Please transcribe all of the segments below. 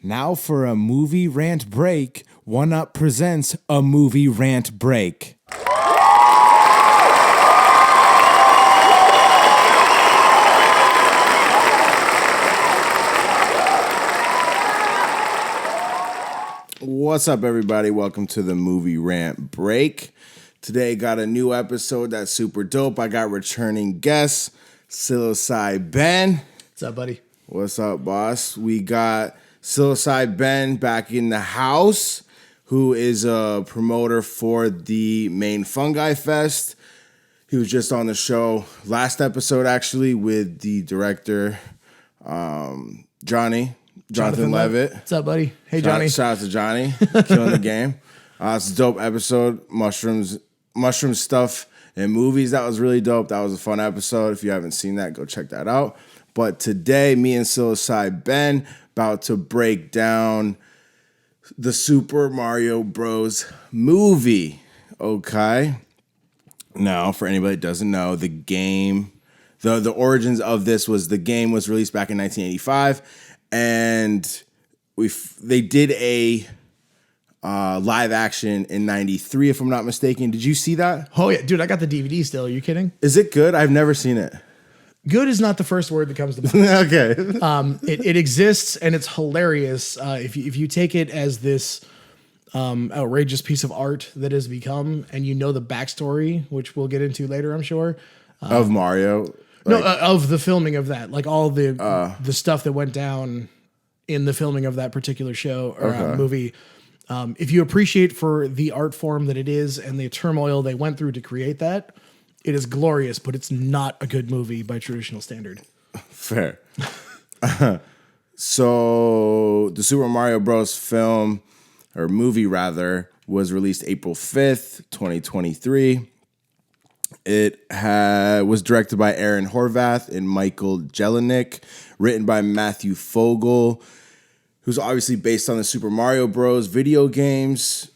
Now for a movie rant break, One Up presents a movie rant break. What's up, everybody? Welcome to the movie rant break. Today got a new episode that's super dope. I got returning guests, PsilocyBen. What's up, buddy? What's up, boss? We got PsilocyBen back in the house, who is a promoter for the Maine Fungi Fest. He was just on the show last episode, actually, with the director, Jonathan Levitt. What's up, buddy? Hey, Johnny. Shout out to Johnny, killing the game. It's a dope episode. Mushroom stuff and movies. That was really dope. That was a fun episode. If you haven't seen that, go check that out. But today, me and PsilocyBen about to break down the Super Mario Bros. Movie. Okay. Now, for anybody that doesn't know, the game, the origins of this was the game was released back in 1985, and they did a live action in 93, if I'm not mistaken. Did you see that? Oh, yeah. Dude, I got the DVD still. Are you kidding? Is it good? I've never seen it. Good is not the first word that comes to mind. Okay. It exists, and it's hilarious. If you take it as this outrageous piece of art that has become, and you know the backstory, which we'll get into later, I'm sure. Of Mario? Of the filming of that. Like all the stuff that went down in the filming of that particular show or movie. If you appreciate for the art form that it is and the turmoil they went through to create that, it is glorious, but it's not a good movie by traditional standard. Fair. So the Super Mario Bros. Film, or movie rather, was released April 5th, 2023. It was directed by Aaron Horvath and Michael Jelenic, written by Matthew Fogel, who's obviously based on the Super Mario Bros. Video games.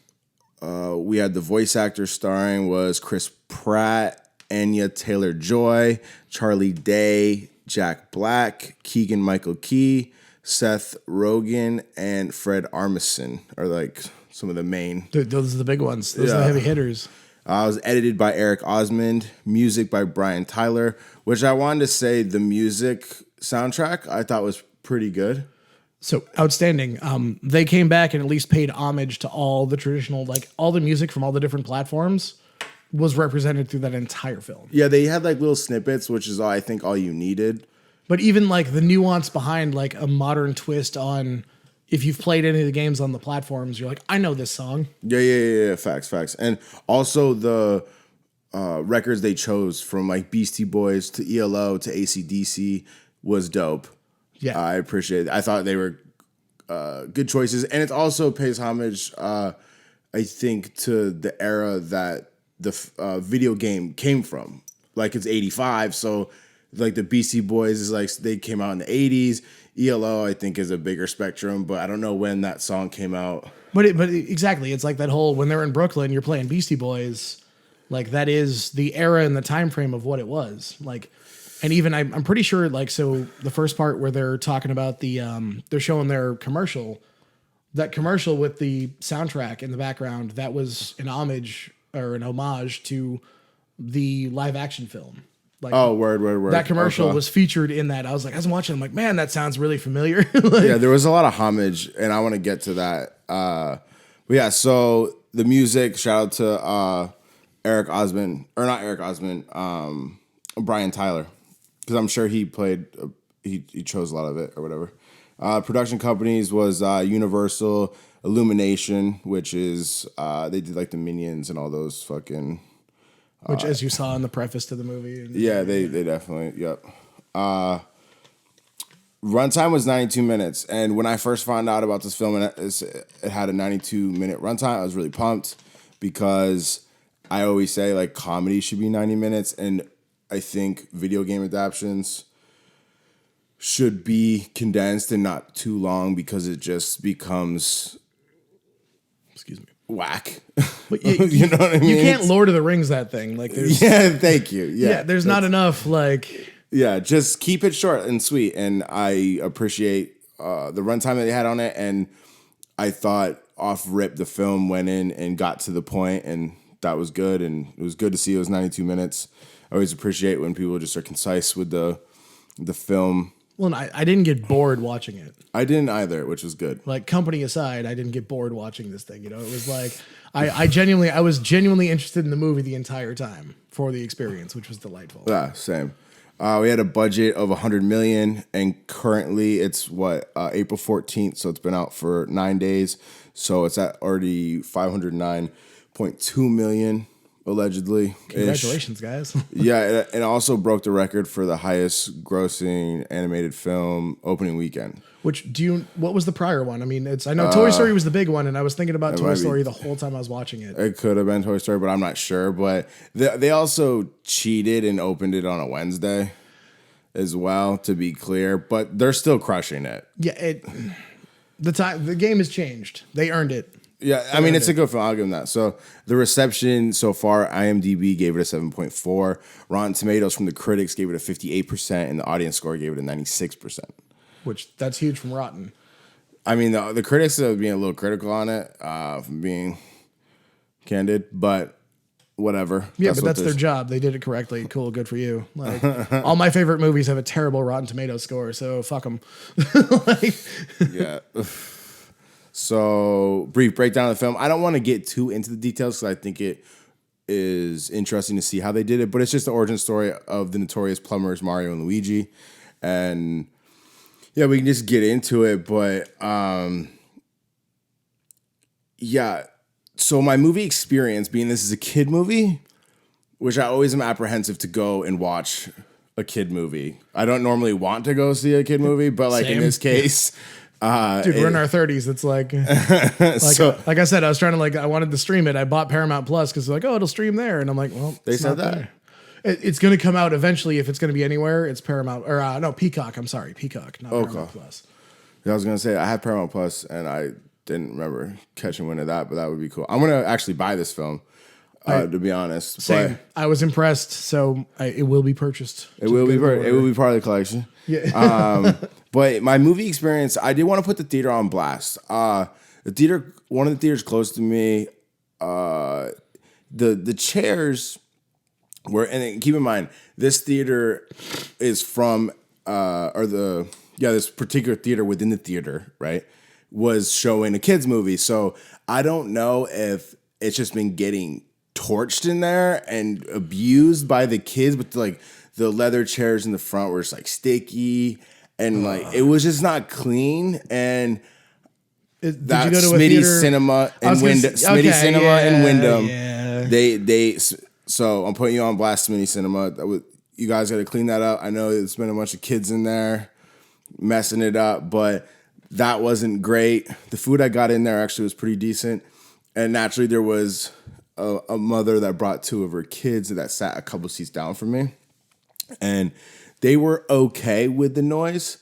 We had the voice actor starring was Chris Pratt, Anya Taylor-Joy, Charlie Day, Jack Black, Keegan-Michael Key, Seth Rogen, and Fred Armisen are like some of the main. Dude, those are the big ones. Those are the heavy hitters. It was edited by Eric Osmond, music by Brian Tyler, which I wanted to say the music soundtrack I thought was pretty good. So outstanding. They came back and at least paid homage to all the traditional, like all the music from all the different platforms was represented through that entire film. Yeah, they had like little snippets, which is I think all you needed. But even like the nuance behind like a modern twist on, if you've played any of the games on the platforms, you're like, I know this song. Yeah. Facts. And also the records they chose from like Beastie Boys to ELO to AC/DC was dope. Yeah. I appreciate it. I thought they were good choices. And it also pays homage, I think, to the era that the video game came from. Like it's 85, so like the Beastie Boys is like they came out in the 80s. ELO I think is a bigger spectrum, but I don't know when that song came out. But exactly, it's like that whole when they're in Brooklyn, you're playing Beastie Boys, like that is the era and the time frame of what it was. Like, and even I'm pretty sure like so the first part where they're talking about the they're showing their commercial, that commercial with the soundtrack in the background, that was an homage or an homage to the live action film. Like, word. That commercial was featured in that. I was like, as I'm watching, I'm like, man, that sounds really familiar. Yeah, there was a lot of homage, and I want to get to that. But yeah, so the music, shout out to Eric Osmond, or not Eric Osmond, Brian Tyler, because I'm sure he played, he chose a lot of it or whatever. Production companies was Universal, Illumination, which is they did like the Minions and all those fucking. Which, as you saw in the preface to the movie. Yeah, they definitely, yep. Runtime was 92 minutes, and when I first found out about this film, and it had a 92-minute runtime, I was really pumped because I always say like comedy should be 90 minutes, and I think video game adaptations should be condensed and not too long because it just becomes, whack. But you know what I mean? You can't Lord of the Rings that thing. Like, there's, thank you. Yeah, there's not enough like. Yeah, just keep it short and sweet, and I appreciate the runtime that they had on it, and I thought off rip the film went in and got to the point, and that was good, and it was good to see it was 92 minutes. I always appreciate when people just are concise with the film. Well, and I didn't get bored watching it. I didn't either, which was good. Like, company aside, I didn't get bored watching this thing. You know, it was like I was genuinely interested in the movie the entire time for the experience, which was delightful. Yeah, same. We had a budget of $100 million, and currently it's April 14th, so it's been out for 9 days. So it's at already $509.2 million. Allegedly. Congratulations, guys. Yeah, it also broke the record for the highest grossing animated film opening weekend. What was the prior one? I mean, I know Toy Story was the big one, and I was thinking about Toy Story the whole time I was watching it. It could have been Toy Story, but I'm not sure. But they also cheated and opened it on a Wednesday as well, to be clear. But they're still crushing it. Yeah, the game has changed. They earned it. Yeah, I mean, it's a good film. I'll give them that. So the reception so far, IMDb gave it a 7.4. Rotten Tomatoes from the critics gave it a 58%, and the audience score gave it a 96%. Which, that's huge from Rotten. I mean, the critics are being a little critical on it, from being candid, but whatever. Yeah, but that's their job. They did it correctly. Cool, good for you. Like, all my favorite movies have a terrible Rotten Tomatoes score, so fuck them. Yeah. So, brief breakdown of the film. I don't want to get too into the details because I think it is interesting to see how they did it, but it's just the origin story of the notorious plumbers Mario and Luigi. And yeah, we can just get into it, but yeah. So my movie experience, being this is a kid movie, which I always am apprehensive to go and watch a kid movie. I don't normally want to go see a kid movie, but like in this case... Dude, we're in our 30s. It's like I said, I wanted to stream it. I bought Paramount Plus because like, oh, it'll stream there. And I'm like, well, they said that. It's going to come out eventually. If it's going to be anywhere, it's Paramount or no, Peacock. I'm sorry. Peacock, not Paramount Plus. Yeah, I was going to say I had Paramount Plus and I didn't remember catching wind of that, but that would be cool. I'm going to actually buy this film. To be honest, same. I was impressed, so it will be purchased. It will be part of the collection. Yeah. But my movie experience, I did want to put the theater on blast. One of the theaters close to me, the chairs were, and keep in mind, this theater is from, this particular theater within the theater, right, was showing a kids movie. So I don't know if it's just been getting torched in there and abused by the kids, but like the leather chairs in the front were just like sticky and like it was just not clean. And that Smitty Cinema and Wyndham, Smitty Cinema and Wyndham, they. So I'm putting you on blast, Smitty Cinema. You guys got to clean that up. I know there's been a bunch of kids in there messing it up, but that wasn't great. The food I got in there actually was pretty decent, and naturally there was a mother that brought two of her kids that sat a couple seats down from me, and they were okay with the noise,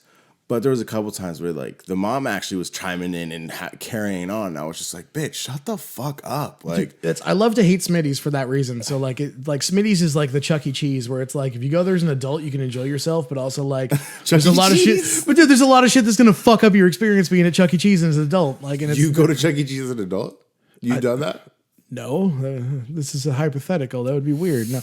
but there was a couple times where like the mom actually was chiming in and carrying on. And I was just like, bitch, shut the fuck up. Like, I love to hate Smitty's for that reason. So like Smitty's is like the Chuck E. Cheese where it's like, if you go there as an adult, you can enjoy yourself, but also like there's a lot of shit. But dude, there's a lot of shit that's going to fuck up your experience being at Chuck E. Cheese as an adult. Like, and you go to Chuck E. Cheese as an adult? You've done that? No, this is a hypothetical. That would be weird. No,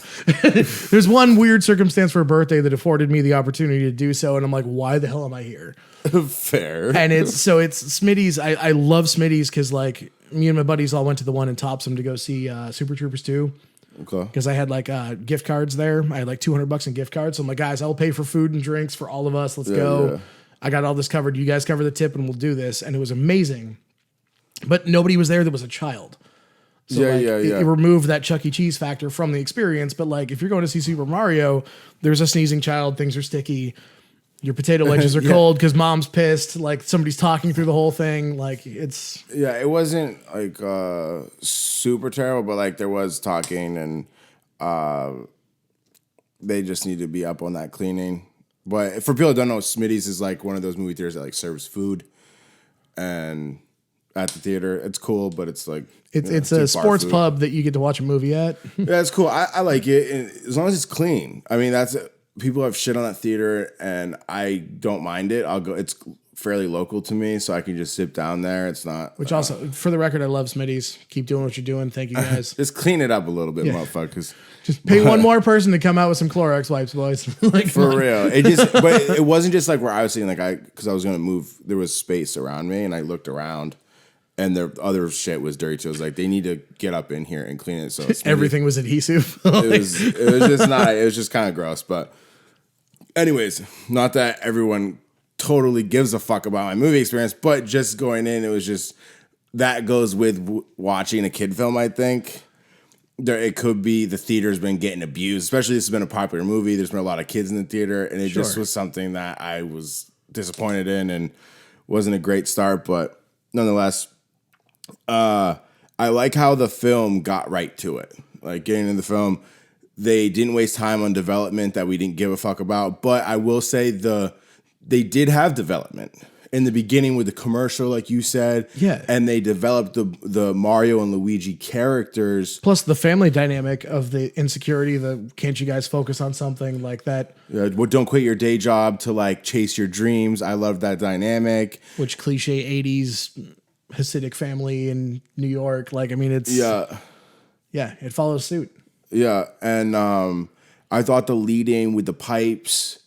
there's one weird circumstance for a birthday that afforded me the opportunity to do so, and I'm like, why the hell am I here? Fair. And it's Smitty's. I love Smitty's because like me and my buddies all went to the one in Topsom to go see Super Troopers 2. Okay. Because I had like gift cards there. I had like $200 in gift cards. So I'm like, guys, I'll pay for food and drinks for all of us. Let's go. Yeah. I got all this covered. You guys cover the tip, and we'll do this. And it was amazing. But nobody was there that was a child. So it removed that Chuck E. Cheese factor from the experience. But like, if you're going to see Super Mario, there's a sneezing child, things are sticky, your potato wedges are cold because mom's pissed, like somebody's talking through the whole thing. Like it's... Yeah, it wasn't like super terrible, but like there was talking and they just need to be up on that cleaning. But for people who don't know, Smitty's is like one of those movie theaters that like serves food and... At the theater, it's cool, but it's like it's a sports pub that you get to watch a movie at. Yeah, it's cool. I like it, and as long as it's clean. I mean, people have shit on that theater, and I don't mind it. I'll go. It's fairly local to me, so I can just sit down there. It's not. Which also, for the record, I love Smitty's. Keep doing what you're doing. Thank you guys. Just clean it up a little bit, motherfuckers. Just pay one more person to come out with some Clorox wipes, boys. Like, for real. But it wasn't just like where I was sitting. Like because I was gonna move. There was space around me, and I looked around, and the other shit was dirty too. I was like, they need to get up in here and clean it. So everything was adhesive. It was just not. It was just kind of gross. But anyways, not that everyone totally gives a fuck about my movie experience, but just going in, it was just that goes with watching a kid film. I think it could be the theater's been getting abused, especially this has been a popular movie. There's been a lot of kids in the theater, and it just was something that I was disappointed in and wasn't a great start. But nonetheless, I like how the film got right to it. Like getting in the film, they didn't waste time on development that we didn't give a fuck about. But I will say they did have development in the beginning with the commercial, like you said. Yeah. And they developed the Mario and Luigi characters. Plus the family dynamic of the insecurity, the can't you guys focus on something like that? Well, don't quit your day job to like chase your dreams. I love that dynamic. Which cliche 80s Hasidic family in New York. Like, I mean, it's... Yeah, it follows suit. Yeah, and I thought the leading with the pipes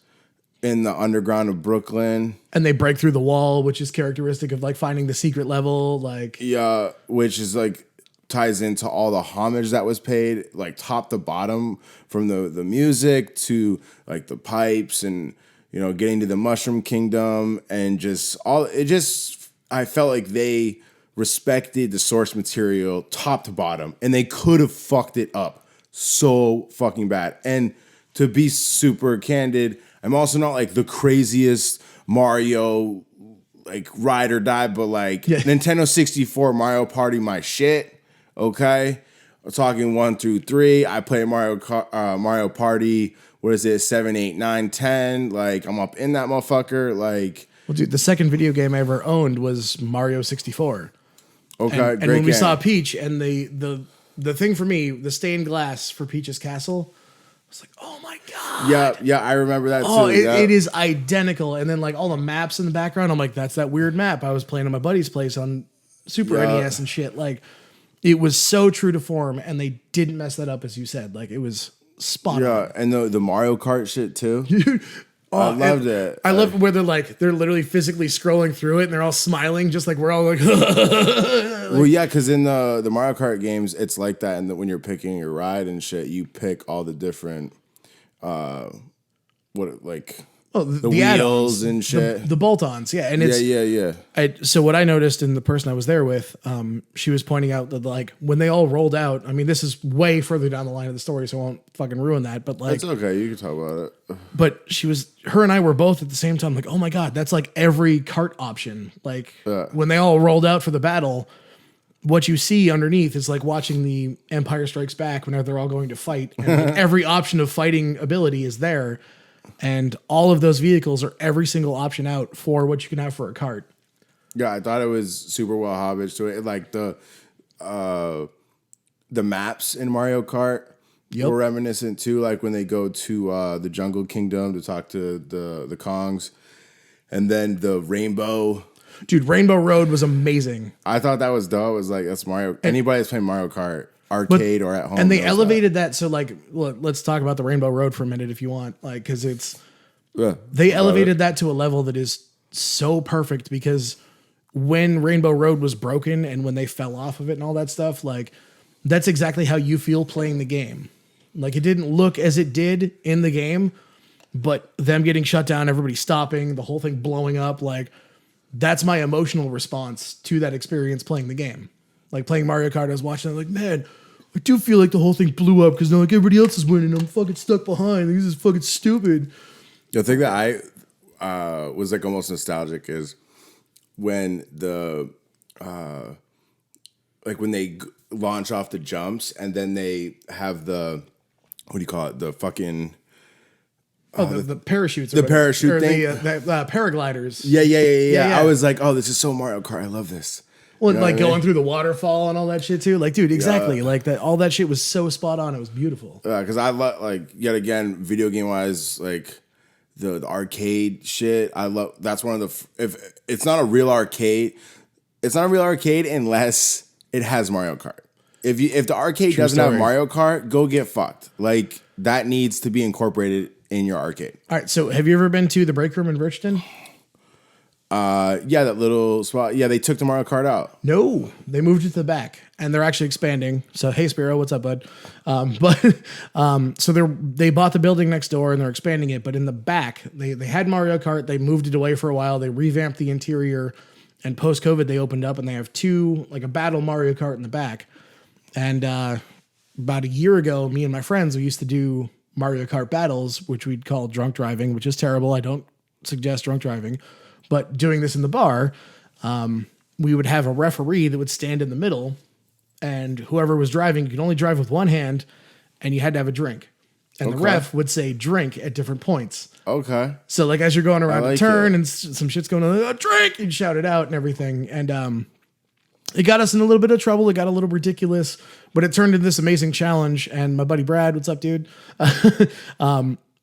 in the underground of Brooklyn. And they break through the wall, which is characteristic of like finding the secret level. Like, yeah, which is like ties into all the homage that was paid, like top to bottom, from the music to like the pipes and, you know, getting to the Mushroom Kingdom and just all it just I felt like they respected the source material top to bottom, and they could have fucked it up so fucking bad. And to be super candid, I'm also not like the craziest Mario like ride or die, but like Nintendo 64 Mario Party, my shit. Okay, we're talking 1 through 3. I play Mario Party. What is it? 7, 8, 9, 10. Like I'm up in that motherfucker. Like, well, dude, the second video game I ever owned was Mario 64. Okay, and when we saw Peach and the thing for me, the stained glass for Peach's castle, I was like, oh my god. Yeah, I remember that too. It yeah. is identical. And then like all the maps in the background, I'm like, that's that weird map I was playing at my buddy's place on Super NES and shit. Like, it was so true to form, and they didn't mess that up, as you said. Like, it was spot on. Yeah, and the Mario Kart shit too. I loved it. I love where they're literally physically scrolling through it and they're all smiling, just like we're all like, well, yeah, because in the Mario Kart games, it's like that. And when you're picking your ride and shit, you pick all the different, the wheels and shit. The bolt-ons, yeah. And it's yeah. So what I noticed in the person I was there with, she was pointing out that like when they all rolled out, I mean, this is way further down the line of the story, so I won't fucking ruin that. But like, it's okay, you can talk about it. But her and I were both at the same time like, oh my god, that's like every cart option. Like when they all rolled out for the battle, what you see underneath is like watching the Empire Strikes Back whenever they're all going to fight, and like every option of fighting ability is there. And all of those vehicles are every single option out for what you can have for a cart. Yeah, I thought it was super well homage to it. Like the maps in Mario Kart were reminiscent too. Like when they go to the Jungle Kingdom to talk to the Kongs, and then the Rainbow. Dude, Rainbow Road was amazing. I thought that was dope. It was like, that's Mario. Anybody that's playing Mario Kart arcade or at home, and they elevated that. So like, look, let's talk about the Rainbow Road for a minute if you want, like, because they elevated that to a level that is so perfect, because when Rainbow Road was broken and when they fell off of it and all that stuff, like, that's exactly how you feel playing the game. Like, it didn't look as it did in the game, but them getting shut down, everybody stopping, the whole thing blowing up, like, that's my emotional response to that experience playing the game. Like playing Mario Kart, I was watching, I'm like, man, I do feel like the whole thing blew up because now like everybody else is winning. I'm fucking stuck behind. Like, this is fucking stupid. The thing that I was like almost nostalgic is when when they launch off the jumps and then they have the, what do you call it? The fucking... the parachutes. The parachute thing? The paragliders. Yeah. I was like, oh, this is so Mario Kart. I love this. Well, like going through the waterfall and all that shit too. Like, dude, exactly. Like that, all that shit was so spot on. It was beautiful. Because I love, like, yet again, video game wise, like the arcade shit. I love that's one of the if it's not a real arcade, it's not a real arcade unless it has Mario Kart. If the arcade True doesn't story. have Mario Kart, go get fucked. Like that needs to be incorporated in your arcade. All right. So have you ever been to the break room in Bridgeton? Yeah, that little spot. Yeah, they took the Mario Kart out. No, they moved it to the back, and they're actually expanding. So, hey, Spiro, what's up, bud? So they bought the building next door, and they're expanding it. But in the back, they had Mario Kart. They moved it away for a while. They revamped the interior, and post COVID, they opened up, and they have two, like a battle Mario Kart in the back. And about a year ago, me and my friends, we used to do Mario Kart battles, which we'd call drunk driving, which is terrible. I don't suggest drunk driving. But doing this in the bar, we would have a referee that would stand in the middle, and whoever was driving, you could only drive with one hand, and you had to have a drink. And the ref would say drink at different points. Okay. So like as you're going around a turn it. and some shit's going on, drink, you'd shout it out and everything. And it got us in a little bit of trouble. It got a little ridiculous, but it turned into this amazing challenge. And my buddy Brad, what's up, dude?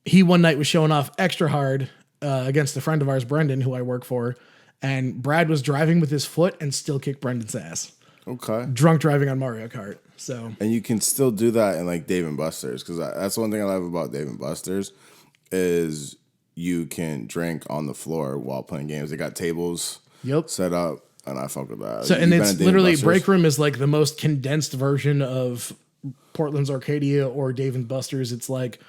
He one night was showing off extra hard against a friend of ours, Brendan, who I work for. And Brad was driving with his foot and still kicked Brendan's ass. Okay. Drunk driving on Mario Kart. So And you can still do that in like Dave and Buster's because that's one thing I love about Dave and Buster's is you can drink on the floor while playing games. They got tables set up, and I fuck with that. So and You've it's been at Dave and literally Buster's? break room is like the most condensed version of Portland's Arcadia or Dave and Buster's. It's like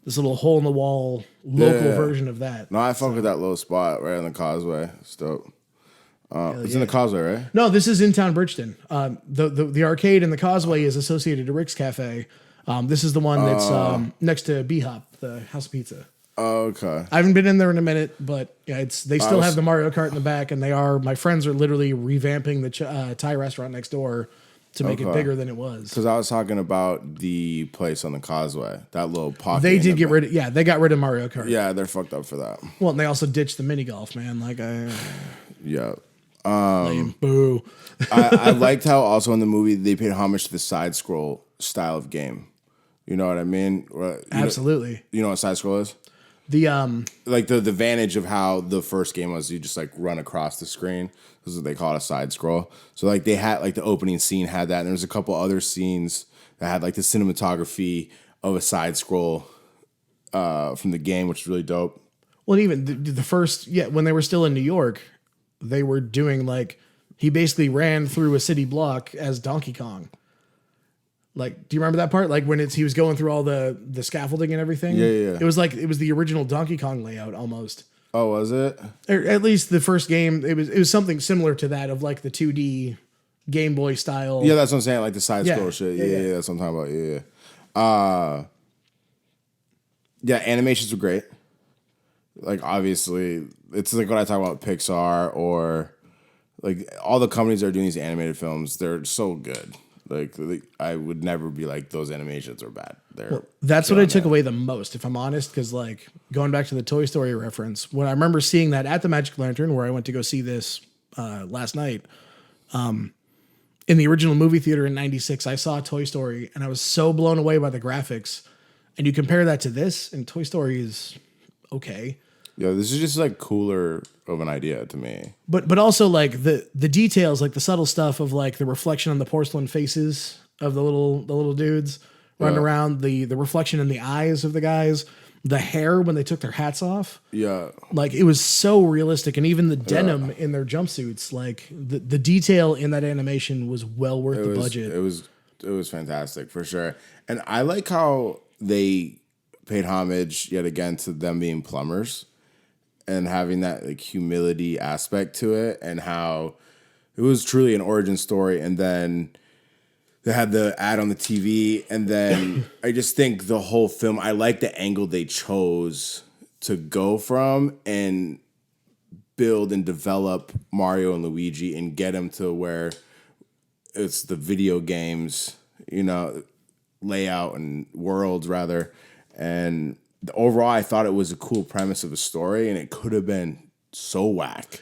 this little hole in the wall local version of that. No, I fuck with that little spot right on the causeway. It's dope. It's in the causeway, right? No, this is in town Bridgeton. The arcade in the causeway is associated to Rick's Cafe. This is the one that's next to B Hop, the House of Pizza. Oh, okay. I haven't been in there in a minute, but yeah, they still have the Mario Kart in the back, and my friends are literally revamping the Thai restaurant next door to make it bigger than it was. Because I was talking about the place on the causeway, that little pocket. They did get rid of, they got rid of Mario Kart. Yeah, they're fucked up for that. Well, and they also ditched the mini golf, man. Like, Yeah. lame. Boo. I liked how also in the movie they paid homage to the side scroll style of game. You know what I mean? Absolutely. You know what side scroll is? The Like the vantage of how the first game was, you just like run across the screen. This is what they call it, a side scroll. So like they had like the opening scene had that, and there was a couple other scenes that had like the cinematography of a side scroll from the game, which is really dope. well, even the first when they were still in New York, they were doing like he basically ran through a city block as Donkey Kong. Like, do you remember that part? Like when he was going through all the scaffolding and everything. Yeah. It was like it was the original Donkey Kong layout almost. Oh, was it? Or at least the first game, it was something similar to that of like the 2D Game Boy style. Yeah, that's what I'm saying. Like the side scroll Yeah. shit. Yeah, Yeah, yeah. that's what I'm talking about. Yeah. Animations were great. Like obviously, it's like what I talk about Pixar or like all the companies that are doing these animated films. They're so good. Like I would never be like those animations are bad. That's what I took away the most, if I'm honest, because like going back to the Toy Story reference, when I remember seeing that at the Magic Lantern, where I went to go see this last night, in the original movie theater in '96, I saw Toy Story, and I was so blown away by the graphics. And you compare that to this, and Toy Story is okay. Yeah, this is just like cooler of an idea to me. But also like the details, like the subtle stuff of like the reflection on the porcelain faces of the little dudes running around, the reflection in the eyes of the guys, the hair when they took their hats off. Yeah. Like it was so realistic, and even the denim in their jumpsuits, like the detail in that animation was well worth the budget. It was fantastic for sure. And I like how they paid homage yet again to them being plumbers and having that like humility aspect to it, and how it was truly an origin story. And then they had the ad on the TV, and then I just think the whole film, I like the angle they chose to go from and build and develop Mario and Luigi and get them to where it's the video games, layout and worlds rather. And overall, I thought it was a cool premise of a story, and it could have been so whack.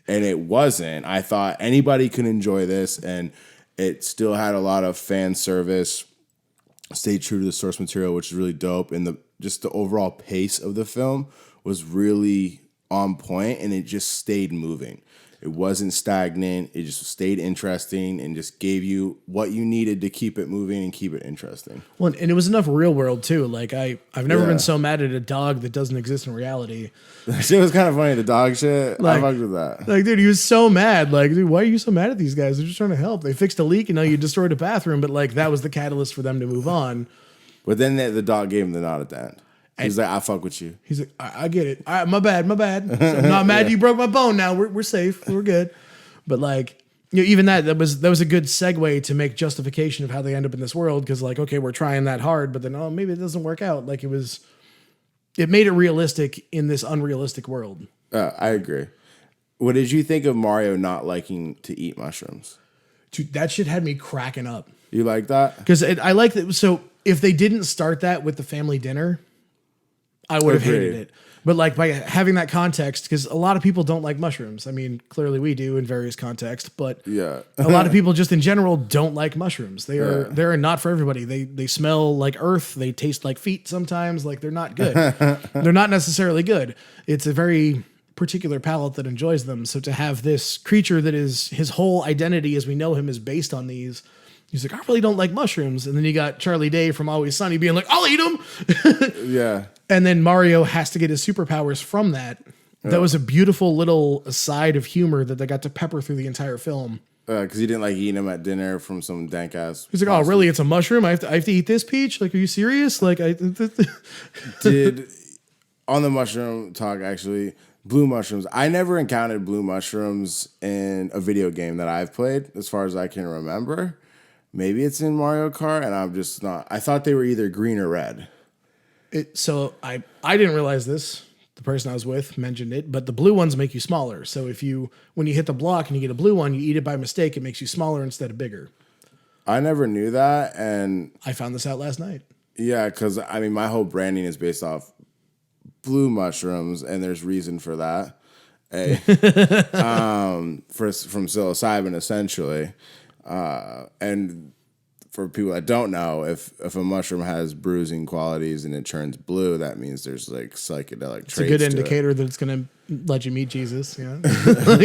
And it wasn't. I thought anybody could enjoy this, and it still had a lot of fan service, stayed true to the source material, which is really dope. And just the overall pace of the film was really on point, and it just stayed moving. It wasn't stagnant. It just stayed interesting and just gave you what you needed to keep it moving and keep it interesting. Well, and it was enough real world too. Like I've never been so mad at a dog that doesn't exist in reality. That shit was kind of funny. The dog shit. Like, I fucked with that. Like, dude, he was so mad. Like, dude, why are you so mad at these guys? They're just trying to help. They fixed a leak and now you destroyed a bathroom. But like, that was the catalyst for them to move on. But then the dog gave him the nod at the end. He's like, I fuck with you. He's like, I get it. All right, my bad. So I'm not mad you broke my bone now. We're safe. We're good. But like, you know, even that was a good segue to make justification of how they end up in this world. Cause like, okay, we're trying that hard, but then, oh, maybe it doesn't work out. Like it made it realistic in this unrealistic world. I agree. What did you think of Mario not liking to eat mushrooms? Dude, that shit had me cracking up. You like that? Because I like that. So if they didn't start that with the family dinner, I would have hated it. But like by having that context, because a lot of people don't like mushrooms. I mean, clearly we do in various contexts, but yeah, a lot of people just in general don't like mushrooms. They're not for everybody. They smell like earth. They taste like feet sometimes. Like they're not good. They're not necessarily good. It's a very particular palate that enjoys them. So to have this creature that is his whole identity as we know him is based on these. He's like, I really don't like mushrooms. And then you got Charlie Day from Always Sunny being like, I'll eat them. Yeah. And then Mario has to get his superpowers from that. Yeah. That was a beautiful little aside of humor that they got to pepper through the entire film. Because he didn't like eating them at dinner from some dank ass. He's like, oh, really? It's a mushroom? I have to eat this, Peach? Like, are you serious? Like, Did, on the mushroom talk, actually, blue mushrooms. I never encountered blue mushrooms in a video game that I've played, as far as I can remember. Maybe it's in Mario Kart, and I'm just not. I thought they were either green or red. So I didn't realize this. The person I was with mentioned it, but the blue ones make you smaller. So when you hit the block and you get a blue one, you eat it by mistake, it makes you smaller instead of bigger. I never knew that, and I found this out last night. Yeah, because I mean, my whole branding is based off blue mushrooms, and there's reason for that. From PsilocyBen, essentially, and for people that don't know, if a mushroom has bruising qualities and it turns blue, that means there's like psychedelic traits. It's a good indicator that it's going to let you meet Jesus. Yeah.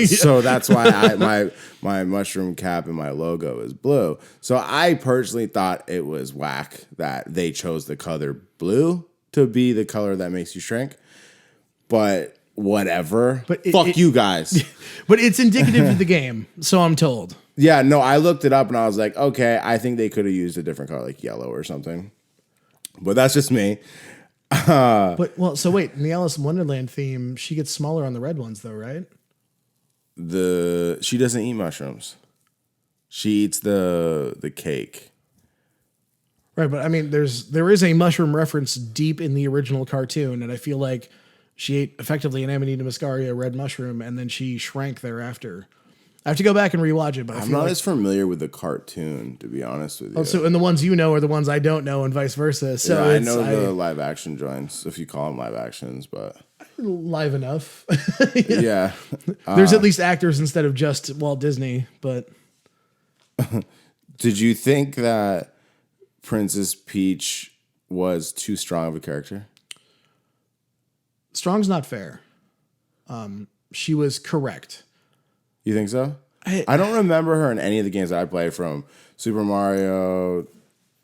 So that's why my mushroom cap and my logo is blue. So I personally thought it was whack that they chose the color blue to be the color that makes you shrink. But whatever. Fuck you guys. But it's indicative of the game, so I'm told. Yeah, no, I looked it up and I was like, okay, I think they could have used a different color, like yellow or something. But that's just me. So wait, in the Alice in Wonderland theme, she gets smaller on the red ones, though, right? She doesn't eat mushrooms. She eats the cake. Right, but I mean, there is a mushroom reference deep in the original cartoon, and I feel like she ate effectively an Amanita muscaria red mushroom, and then she shrank thereafter. I have to go back and rewatch it, but I'm not as familiar with the cartoon, to be honest with you. So, and the ones you know are the ones I don't know, and vice versa. So yeah, I know the live action joints, if you call them live actions, but live enough. Yeah, there's at least actors instead of just Walt Disney. But did you think that Princess Peach was too strong of a character? Strong's not fair. She was correct. You think so? I don't remember her in any of the games that I played, from Super Mario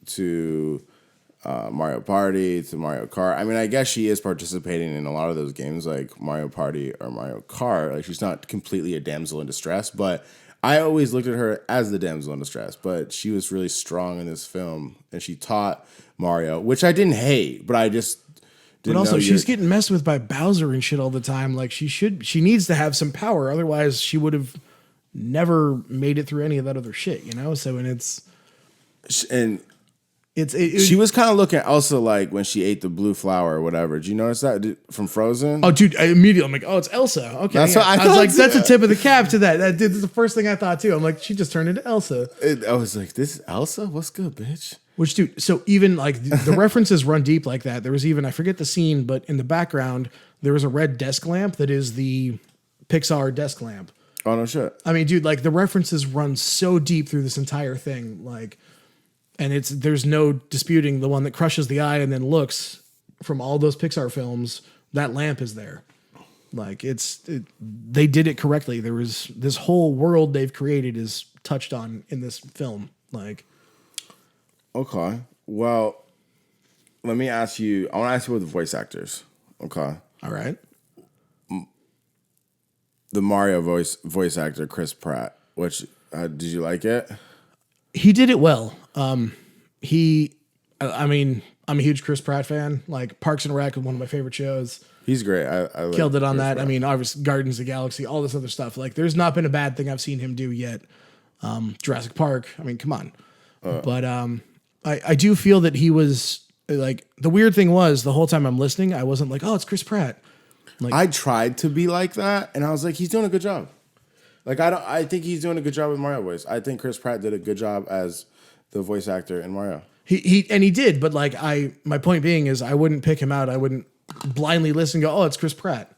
to Mario Party to Mario Kart. I mean, I guess she is participating in a lot of those games, like Mario Party or Mario Kart. Like, she's not completely a damsel in distress, but I always looked at her as the damsel in distress. But she was really strong in this film, and she taught Mario, which I didn't hate, but I just didn't. But also, she's getting messed with by Bowser and shit all the time. Like, she needs to have some power, otherwise she would have never made it through any of that other shit, you know? So, she was kind of looking at Elsa like when she ate the blue flower or whatever. Did you notice that from Frozen? Oh, dude, I'm like, oh, it's Elsa. Okay. That's what I was like, that's a tip of the cap to that. That's the first thing I thought too. I'm like, she just turned into Elsa. I was like, this is Elsa? What's good, bitch? Which, dude, so even like the references run deep like that. There was even, I forget the scene, but in the background, there was a red desk lamp that is the Pixar desk lamp. Oh, no shit. I mean, dude, like the references run so deep through this entire thing. Like, and there's no disputing the one that crushes the eye and then looks from all those Pixar films that lamp is there. Like they did it correctly. There was this whole world they've created is touched on in this film. Like, okay, well, let me ask you. I want to ask you about the voice actors. Okay, all right. The Mario voice actor Chris Pratt. Which did you like it? He did it well. I mean, I'm a huge Chris Pratt fan. Like Parks and Rec is one of my favorite shows. He's great. I like killed it on Chris that. Pratt. I mean, obviously Guardians of the Galaxy, all this other stuff. Like, there's not been a bad thing I've seen him do yet. Jurassic Park. I mean, come on. But I do feel that he was like, the weird thing was the whole time I'm listening, I wasn't like, oh, it's Chris Pratt. Like, I tried to be like that, and I was like, he's doing a good job. Like, I think he's doing a good job with Mario voice. I think Chris Pratt did a good job as the voice actor in Mario. He did, but like my point being is I wouldn't pick him out. I wouldn't blindly listen and go, oh, it's Chris Pratt.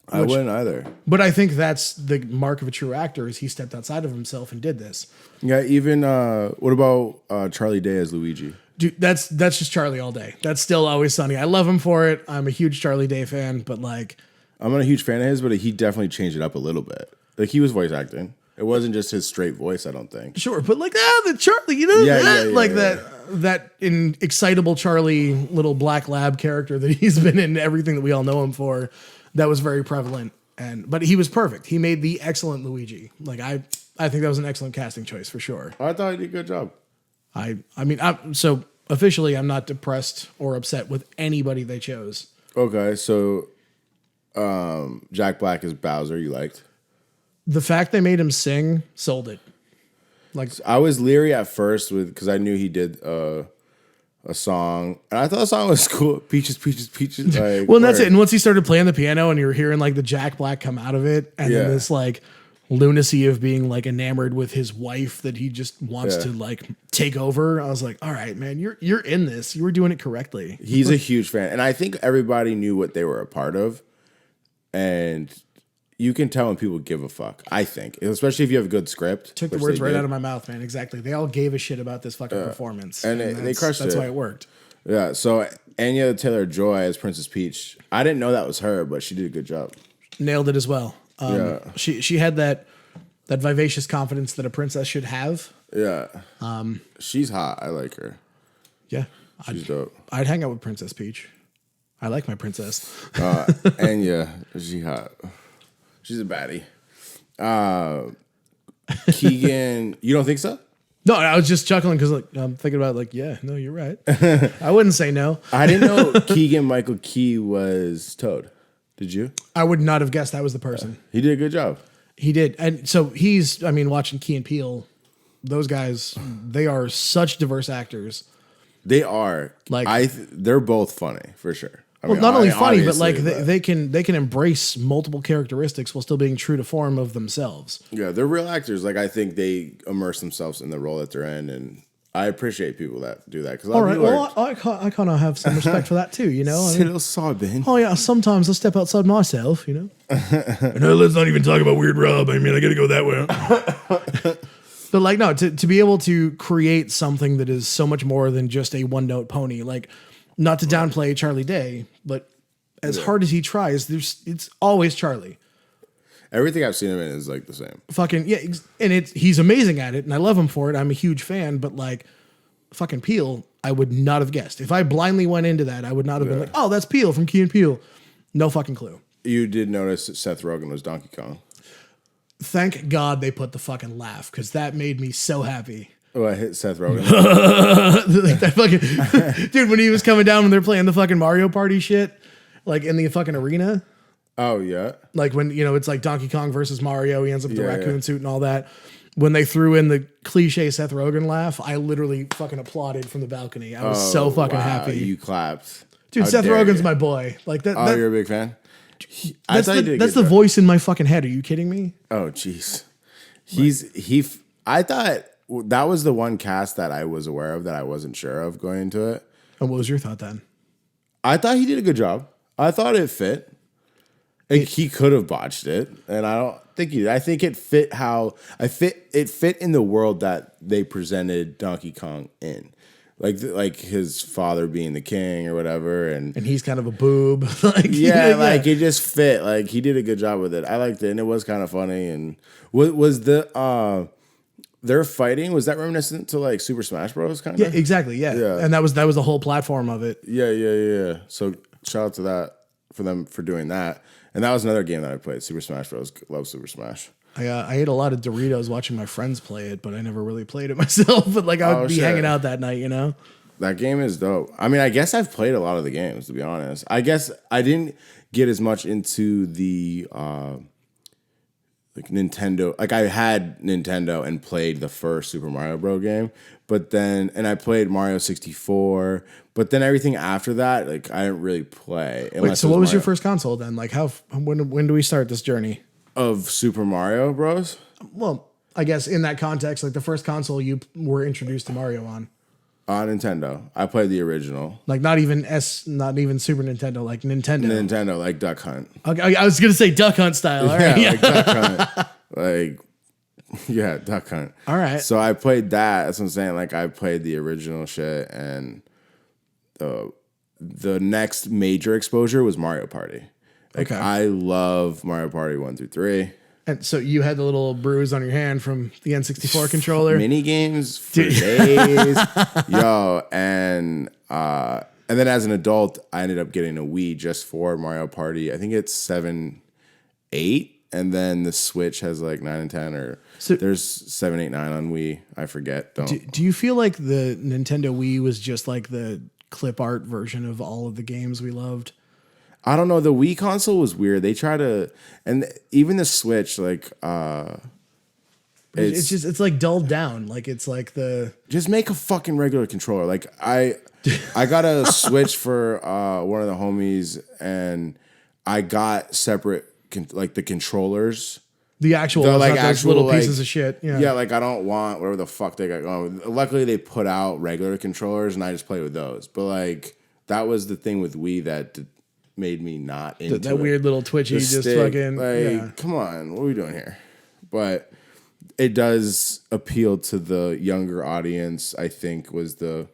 I wouldn't either. But I think that's the mark of a true actor is he stepped outside of himself and did this. Yeah, even what about Charlie Day as Luigi? Dude, that's just Charlie all day. That's still Always Sunny. I love him for it. I'm a huge Charlie Day fan, but like, I'm not a huge fan of his, but he definitely changed it up a little bit. Like, he was voice acting. It wasn't just his straight voice, I don't think. sure, but like the Charlie, you know, that excitable Charlie little black lab character that he's been in everything that we all know him for, that was very prevalent. But he was perfect. He made the excellent Luigi. Like I think that was an excellent casting choice for sure. I thought he did a good job. So officially I'm not depressed or upset with anybody they chose. Okay, so Jack Black as Bowser, you liked? The fact they made him sing sold it. Like, I was leery at first because I knew he did a song, and I thought the song was cool. Peaches, peaches, peaches. Like, well, and that's it. And once he started playing the piano, and you were hearing like the Jack Black come out of it, and then this like lunacy of being like enamored with his wife that he just wants to like take over. I was like, all right, man, you're in this. You were doing it correctly. He's a huge fan, and I think everybody knew what they were a part of, and you can tell when people give a fuck, I think. Especially if you have a good script. Took the words right out of my mouth, man. Exactly. They all gave a shit about this fucking performance. And they crushed it. That's why it worked. Yeah, so Anya Taylor-Joy as Princess Peach. I didn't know that was her, but she did a good job. Nailed it as well. She had that vivacious confidence that a princess should have. Yeah. She's hot. I like her. Yeah. She's dope. I'd hang out with Princess Peach. I like my princess. Anya, she hot. She's a baddie. Keegan, you don't think so? No, I was just chuckling because like I'm thinking about like, yeah, no, you're right. I wouldn't say no. I didn't know Keegan Michael Key was Toad. Did you? I would not have guessed that was the person. He did a good job. He did. And so watching Key and Peele, those guys, they are such diverse actors. They are. Like, they're both funny for sure. Not only funny, but like they can embrace multiple characteristics while still being true to form of themselves. Yeah, they're real actors. Like, I think they immerse themselves in the role that they're in, and I appreciate people that do that. All right, well, I kind of have some respect for that too. You know, PsilocyBen. Oh yeah, sometimes I step outside myself. You know, no, let's not even talk about Weird Rob. I mean, I got to go that way. But like, no, to be able to create something that is so much more than just a one note pony, like. Not to downplay Charlie Day, but as hard as he tries, it's always Charlie. Everything I've seen him in is like the same. Fucking yeah, and he's amazing at it, and I love him for it. I'm a huge fan, but like fucking Peele, I would not have guessed. If I blindly went into that, I would not have been like, oh, that's Peele from Key and Peele. No fucking clue. You did notice that Seth Rogen was Donkey Kong. Thank God they put the fucking laugh, because that made me so happy. Oh, I hit Seth Rogen. Like that fucking dude, when he was coming down when they're playing the fucking Mario Party shit, like in the fucking arena. Oh yeah. Like when it's like Donkey Kong versus Mario, he ends up with the raccoon suit and all that. When they threw in the cliche Seth Rogen laugh, I literally fucking applauded from the balcony. I was so fucking happy. You clapped. Dude, Seth Rogen's my boy. Like that. Oh, you're a big fan? That's the voice in my fucking head. Are you kidding me? Oh, jeez. I thought that was the one cast that I was aware of that I wasn't sure of going into it. And what was your thought then? I thought he did a good job. I thought it fit. He could have botched it, and I don't think he did. I think it fit it fit in the world that they presented Donkey Kong in. like his father being the king or whatever, and he's kind of a boob. Like like it just fit. Like he did a good job with it. I liked it, and it was kind of funny. And was the their fighting, was that reminiscent to like Super Smash Bros. Kind of? Yeah, exactly. Yeah, and that was the whole platform of it. Yeah. So shout out to that for them for doing that. And that was another game that I played, Super Smash Bros. Love Super Smash. I ate a lot of Doritos watching my friends play it, but I never really played it myself. But like I would be hanging out that night, you know? That game is dope. I mean, I guess I've played a lot of the games, to be honest. I guess I didn't get as much into the like Nintendo. Like I had Nintendo and played the first Super Mario Bros. Game, but then and I played Mario 64. But then everything after that, like I didn't really play. Wait, so what was your first console then? Like when do we start this journey of Super Mario Bros? Well, I guess in that context, like the first console you were introduced to Mario on. Nintendo. I played the original. Like not even Super Nintendo, like Nintendo. Nintendo, like Duck Hunt. Okay, I was gonna say Duck Hunt style. All right, like Duck Hunt. Like, yeah, Duck Hunt. All right. So I played that. That's what I'm saying. Like I played the original shit, and the next major exposure was Mario Party. Like I love Mario Party 1 through 3. And so you had the little bruise on your hand from the N64 controller. Mini games for days. Yo, and then as an adult, I ended up getting a Wii just for Mario Party. I think it's 7, 8, and then the Switch has like 9 and 10, or so, there's 7, 8, 9 on Wii. I forget. Do you feel like the Nintendo Wii was just like the clip art version of all of the games we loved? I don't know. The Wii console was weird. They try to, and even the Switch, like, it's like dulled down. Like it's like just make a fucking regular controller. Like I got a Switch for one of the homies, and I got separate like the controllers. The actual, like those little pieces of shit. Yeah, like I don't want whatever the fuck they got going. Luckily, they put out regular controllers, and I just play with those. But like that was the thing with Wii that made me not into that weird little twitchy, just fucking. Like, come on, what are we doing here? But it does appeal to the younger audience, I think, was the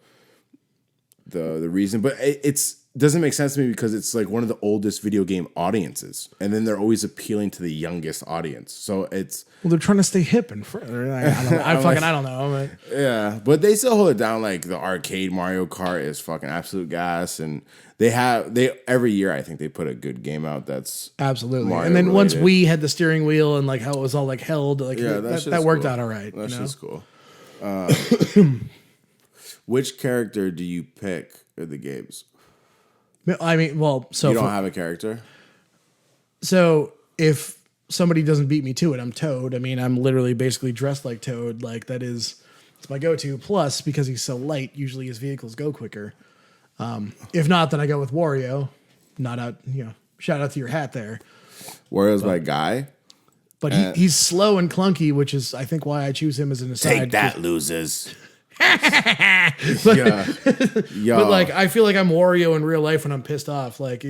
reason. But it's doesn't make sense to me because it's like one of the oldest video game audiences, and then they're always appealing to the youngest audience. So it's they're trying to stay hip and I don't know. Yeah, but they still hold it down. Like the arcade Mario Kart is fucking absolute gas, and they every year I think they put a good game out. That's absolutely. Mario and then related. once we had the steering wheel and like how it was all like held, like that worked out all right. That's just cool. Which character do you pick in the games? I mean, well, so you don't have a character. So if somebody doesn't beat me to it, I'm Toad. I mean, I'm literally basically dressed like Toad. Like it's my go-to. Plus, because he's so light, usually his vehicles go quicker. If not, then I go with Wario. Shout out to your hat there. Wario's my guy. But he's slow and clunky, which is, I think, why I choose him as an aside. Take that, losers. But like, I feel like I'm Wario in real life when I'm pissed off. Like,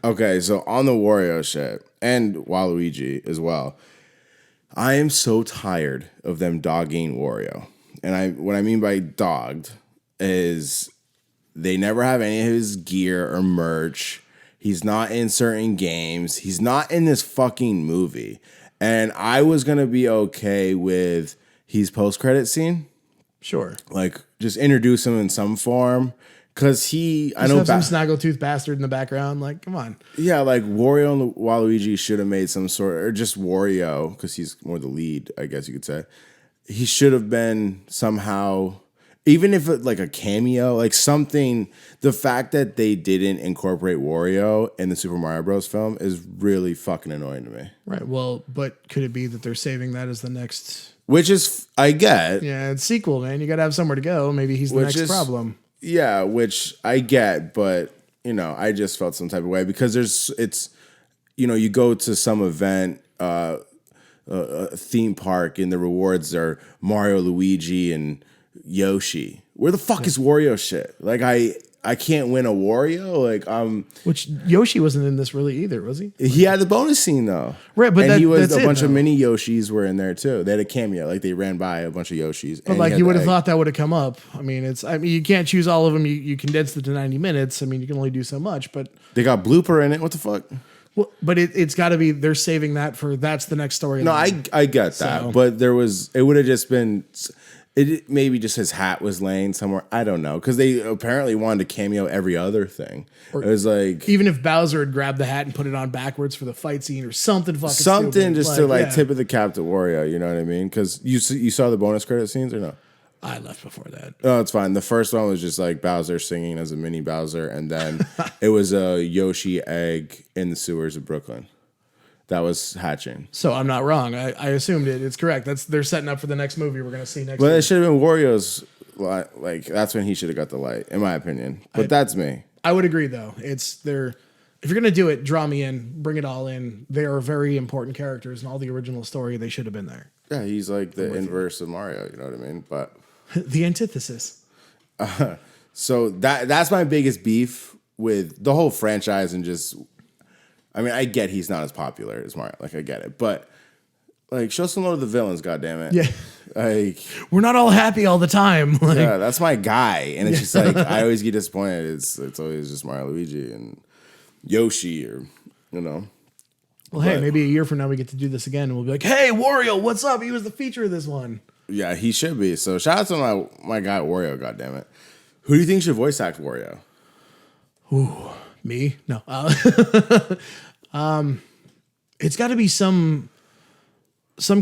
Okay, so on the Wario shit, and Waluigi as well, I am so tired of them dogging Wario. And what I mean by dogged is they never have any of his gear or merch. He's not in certain games. He's not in this fucking movie. And I was going to be okay with his post-credit scene. Sure. Like, just introduce him in some form. Because I know some snaggletooth bastard in the background. Like, come on. Yeah, like Wario and Waluigi should have made some sort, or just Wario, because he's more the lead, I guess you could say. He should have been somehow, even if it, like a cameo, like something. The fact that they didn't incorporate Wario in the Super Mario Bros. Film is really fucking annoying to me. Right. Well, but could it be that they're saving that as the next? Which is, I get. Yeah, it's sequel, man. You got to have somewhere to go. Maybe he's the next problem. Yeah, which I get, but I just felt some type of way because you go to some event, a theme park, and the rewards are Mario, Luigi, and Yoshi. Where the fuck is Wario shit? Like I can't win a Wario. Like Which Yoshi wasn't in this really either, was he? he had the bonus scene though, Right, but and he was that's a bunch it, of though. mini Yoshis were in there too. They had a cameo, like they ran by a bunch of Yoshis. But like you would have thought that would have come up. I mean, you can't choose all of them. You condensed it to 90 minutes. I mean, you can only do so much. But they got blooper in it. What the fuck? well, but it's got to be they're saving that for that's the next story. No, I get that, So- but it would have just been. It maybe just his hat was laying somewhere. I don't know because they apparently wanted to cameo every other thing. It was like Even if Bowser had grabbed the hat and put it on backwards for the fight scene or something fucking something stupid, just to like yeah. tip of the cap to Wario. You know what I mean? Because you saw the bonus credit scenes or no? I left before that. No, it's fine. The first one was just like Bowser singing as a mini Bowser, and then it was a Yoshi egg in the sewers of Brooklyn that was hatching. So I'm not wrong. I assumed it. It's correct. They're setting up for the next movie we're going to see next But week. it should have been Wario's. Like that's when he should have got the light, in my opinion. But that's me. I would agree, though. If you're going to do it, draw me in, bring it all in. They are very important characters in all the original story. They should have been there. Yeah, he's like the inverse of Mario. You know what I mean? But The antithesis. so that's my biggest beef with the whole franchise and just. I mean, I get he's not as popular as Mario. Like I get it, but like show some love to the villains. God damn it. Yeah. Like We're not all happy all the time. Like, yeah, that's my guy, and it's just like I always get disappointed. It's always just Mario, Luigi, and Yoshi, or you know. well, hey, maybe a year from now we get to do this again, and we'll be like, "Hey, Wario, what's up? He was the feature of this one." Yeah, he should be. So shout out to my guy Wario. God damn it. Who do you think should voice act Wario? Me? No. It's got to be some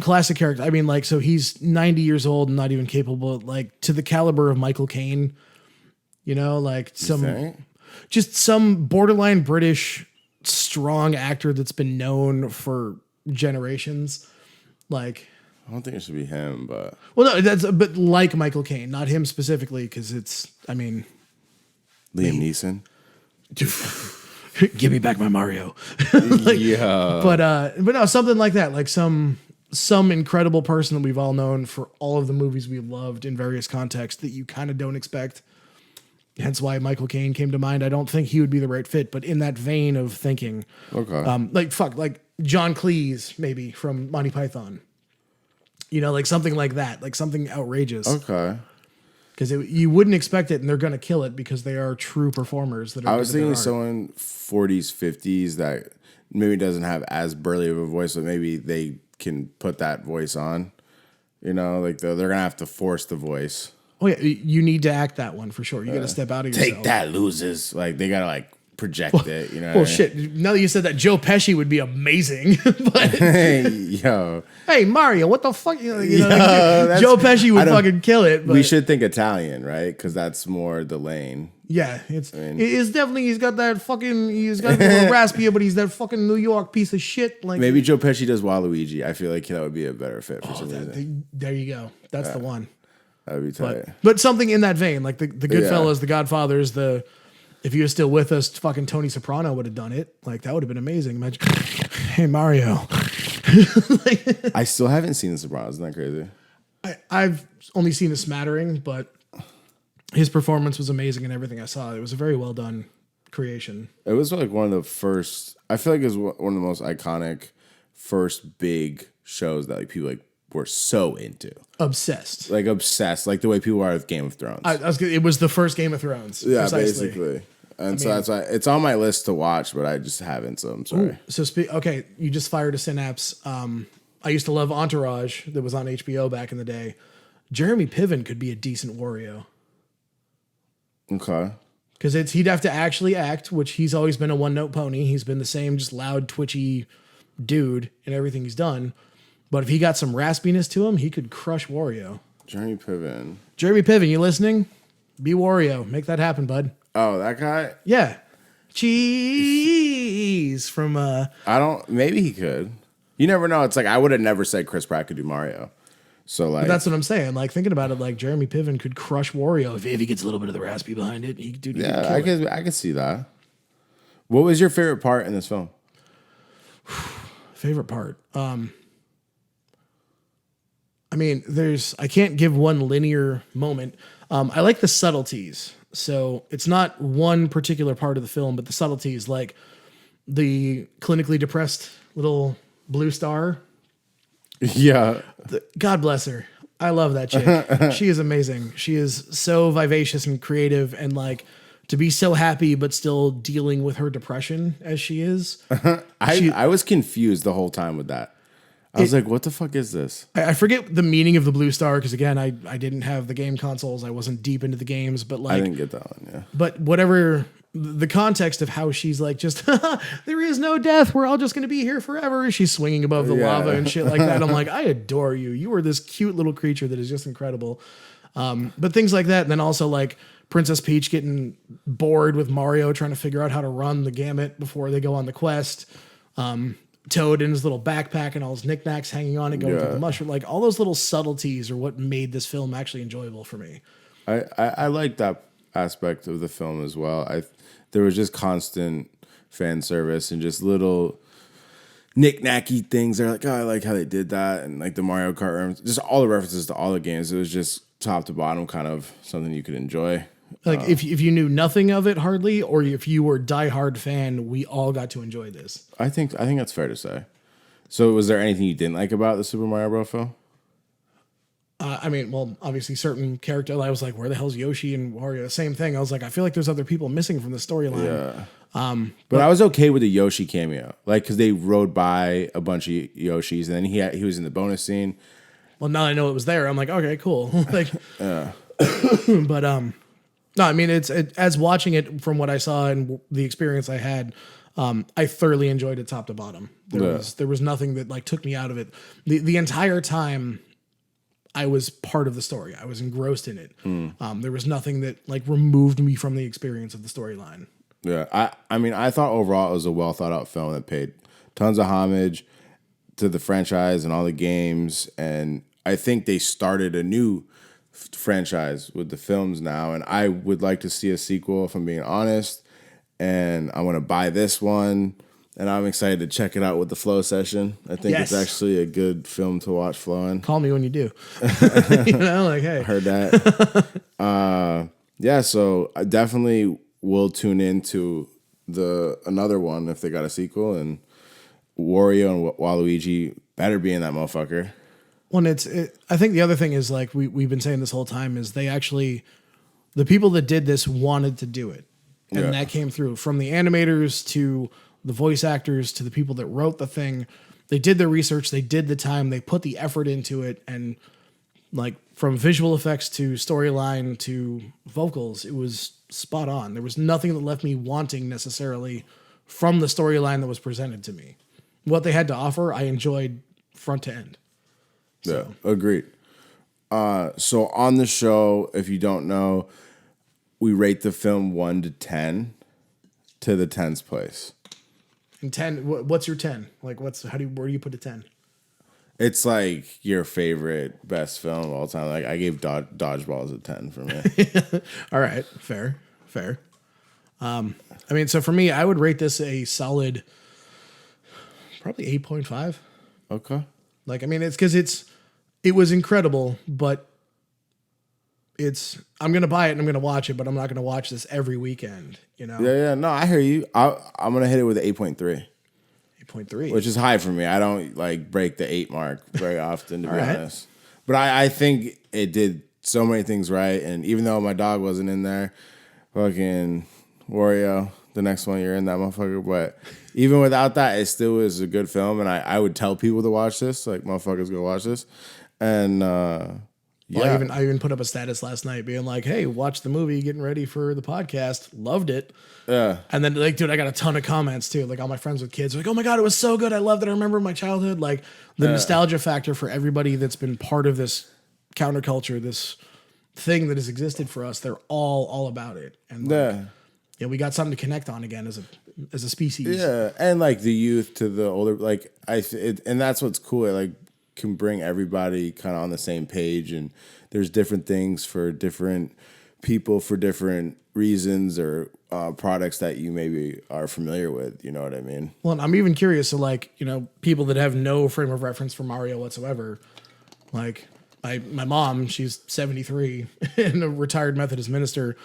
classic character. I mean, like, so he's 90 years old and not even capable, like, to the caliber of Michael Caine. You know, like just some borderline British strong actor that's been known for generations. Like, I don't think it should be him, but well, no, but like Michael Caine, not him specifically, because I mean, Liam Neeson. give me back my Mario. Yeah, But no, something like that, like some incredible person that we've all known for all of the movies we've loved in various contexts that you kind of don't expect. Hence why Michael Caine came to mind. I don't think he would be the right fit, but in that vein of thinking, okay. like John Cleese maybe from Monty Python. You know, like something like that, like something outrageous. Okay. Because you wouldn't expect it, and they're going to kill it because they are true performers. That are I was good at their thinking art. someone 40s, 50s that maybe doesn't have as burly of a voice, but maybe they can put that voice on. You know, like they're gonna have to force the voice. Oh yeah, you need to act that one for sure. You got to step out of yourself. Take that, losers! Like they gotta like project it. You know. Well, shit. Now that you said that, Joe Pesci would be amazing. But Hey, yo, hey, Mario, what the fuck? You know, that's- Joe Pesci I would don't- fucking kill it. But we should think Italian, right? Because that's more the lane. yeah, it's definitely he's got that fucking he's got a little raspy, but he's that fucking New York piece of shit. Like Maybe Joe Pesci does Waluigi. I feel like that would be a better fit for some reason. there you go. That's the one. That would be tight. But something in that vein, like the Goodfellas, the Godfathers, if he was still with us, fucking Tony Soprano would have done it. Like that would have been amazing. Imagine, hey Mario. I still haven't seen The Sopranos. Isn't that crazy? I've only seen a smattering, but his performance was amazing in everything I saw. It was a very well done creation. It was like one of the first. I feel like it was one of the most iconic first big shows that like people like were so into, Obsessed. like obsessed, like the way people are with Game of Thrones. It was the first Game of Thrones. Yeah, precisely. basically. And so that's why it's on my list to watch, but I just haven't. So I'm sorry. So okay, you just fired a synapse. I used to love Entourage that was on HBO back in the day. Jeremy Piven could be a decent Wario. Okay. Because he'd have to actually act, which he's always been a one-note pony. He's been the same just loud, twitchy dude in everything he's done. But if he got some raspiness to him, he could crush Wario. Jeremy Piven. Jeremy Piven, you listening? Be Wario. Make that happen, bud. Oh, that guy. Yeah. Cheese from Maybe he could. You never know. It's like I would have never said Chris Pratt could do Mario. So like that's what I'm saying. Like thinking about it, like Jeremy Piven could crush Wario if he gets a little bit of the raspy behind it. He could I could see that. What was your favorite part in this film? Favorite part. I mean, I can't give one linear moment. I like the subtleties So it's not one particular part of the film, but the subtleties, like the clinically depressed little blue star. Yeah. God bless her. I love that chick. She is amazing. She is so vivacious and creative, and like to be so happy but still dealing with her depression as she is. I was confused the whole time with that. I was like, what the fuck is this? I forget the meaning of the blue star because again, I didn't have the game consoles. I wasn't deep into the games, but like I didn't get that one. Yeah. but whatever the context of how she's like, just there is no death. We're all just going to be here forever. She's swinging above the lava and shit like that. I'm like, I adore you. You are this cute little creature that is just incredible. But things like that. And then also like Princess Peach getting bored with Mario trying to figure out how to run the gamut before they go on the quest. Toad in his little backpack and all his knickknacks hanging on and going through the mushroom. Like all those little subtleties are what made this film actually enjoyable for me. I like that aspect of the film as well. There was just constant fan service and just little knick-knacky things. They're like, oh, I like how they did that. And like the Mario Kart, just all the references to all the games. It was just top to bottom kind of something you could enjoy. Like if you knew nothing of it hardly, or if you were a diehard fan, we all got to enjoy this. I think that's fair to say. So was there anything you didn't like about the Super Mario Bros. Film? I mean, well, obviously certain characters, I was like, where the hell's Yoshi and Wario? Same thing. I was like, I feel like there's other people missing from the storyline. Yeah. But I was okay with the Yoshi cameo. Like, because they rode by a bunch of Yoshis, and then he was in the bonus scene. Well, now I know it was there. I'm like, okay, cool. Like, but, no, I mean, as watching it from what I saw and the experience I had, I thoroughly enjoyed it top to bottom. There was nothing that like took me out of it. The entire time I was part of the story. I was engrossed in it. There was nothing that like removed me from the experience of the storyline. Yeah, I mean, I thought overall it was a well thought out film that paid tons of homage to the franchise and all the games, and I think they started a new franchise with the films now, and I would like to see a sequel, if I'm being honest, and I want to buy this one, and I'm excited to check it out with the flow session. I think it's actually a good film to watch flowing. Call me when you do. You know, like, hey. I heard that. Yeah, so I definitely will tune into another one if they got a sequel, and Wario and Waluigi better be in that motherfucker. Well, I think the other thing is like we've been saying this whole time is the people that did this wanted to do it. And that came through from the animators to the voice actors to the people that wrote the thing. They did their research. They did the time. They put the effort into it. And like from visual effects to storyline to vocals, it was spot on. There was nothing that left me wanting necessarily from the storyline that was presented to me. What they had to offer, I enjoyed front to end. So. Yeah, agreed. So on the show, if you don't know, we rate the film 1 to 10 to the 10th place. And 10, what's your 10? Like, where do you put a 10? It's like your favorite best film of all time. Like I gave Dodgeballs a 10 for me. All right, fair. I mean, so for me, I would rate this a solid, probably 8.5. Okay. Like, I mean, it's because it was incredible, but I'm going to buy it and I'm going to watch it, but I'm not going to watch this every weekend, you know? Yeah. No, I hear you. I'm going to hit it with an 8.3. 8.3. Which is high for me. I don't like break the 8 mark very often, to be honest. But I think it did so many things right. And even though my dog wasn't in there, fucking Wario, the next one you're in that motherfucker. But even without that, it still was a good film. And I would tell people to watch this. Like, motherfuckers, go watch this. And yeah. Well, I even put up a status last night being like, hey, watch the movie, getting ready for the podcast. Loved it. Yeah. And then, like, dude, I got a ton of comments too. Like, all my friends with kids are like, oh my God, it was so good. I loved it. I remember my childhood. Like, the nostalgia factor for everybody that's been part of this counterculture, this thing that has existed for us, they're all about it. And like, yeah, we got something to connect on again as a species. Yeah, and like the youth to the older, like and that's what's cool. It like can bring everybody kind of on the same page, and there's different things for different people for different reasons or products that you maybe are familiar with. You know what I mean? Well, and I'm even curious. So, like, you know, people that have no frame of reference for Mario whatsoever, like my mom, she's 73 and a retired Methodist minister.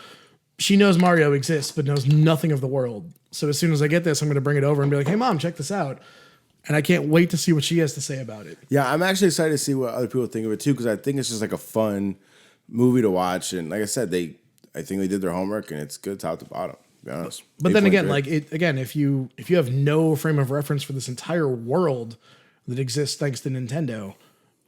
she knows Mario exists, but knows nothing of the world. So as soon as I get this, I'm going to bring it over and be like, hey, Mom, check this out. And I can't wait to see what she has to say about it. Yeah, I'm actually excited to see what other people think of it too, because I think it's just like a fun movie to watch. And like I said, I think they did their homework, and it's good top to bottom. To be honest. But then again, if you have no frame of reference for this entire world that exists thanks to Nintendo,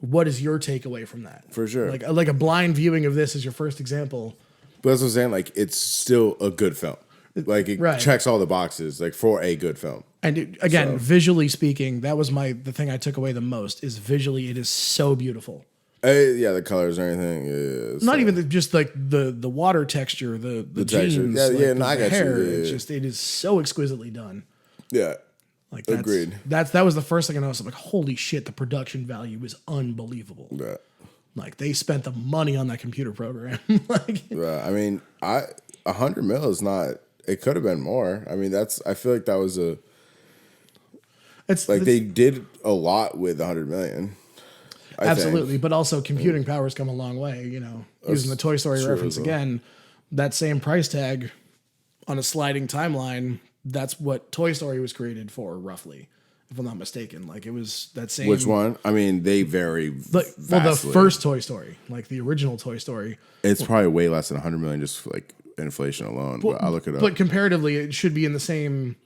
what is your takeaway from that? For sure. Like a blind viewing of this as your first example. But that's what I'm saying. Like, it's still a good film. Like, it checks all the boxes, like, for a good film. And visually speaking, that was the thing I took away the most, is visually it is so beautiful. Yeah, the colors and everything. Yeah, not even just like the water texture, the texture. jeans, I got hair. you. Yeah. It is so exquisitely done. Yeah. Like agreed. That was the first thing I noticed. I'm like, holy shit, the production value is unbelievable. Yeah. Like, they spent the money on that computer program. Yeah, I mean, $100 million is not. It could have been more. I mean, I feel like that was they did a lot with $100 million. Absolutely, think. But also computing power's come a long way. You know, using the Toy Story reference again, that same price tag on a sliding timeline. That's what Toy Story was created for, roughly, if I'm not mistaken. Like, it was that same. Which one? I mean, they vary. Well, the first Toy Story, like the original Toy Story, it's probably way less than $100 million, just like inflation alone. But I'll look it up. But comparatively, it should be in the same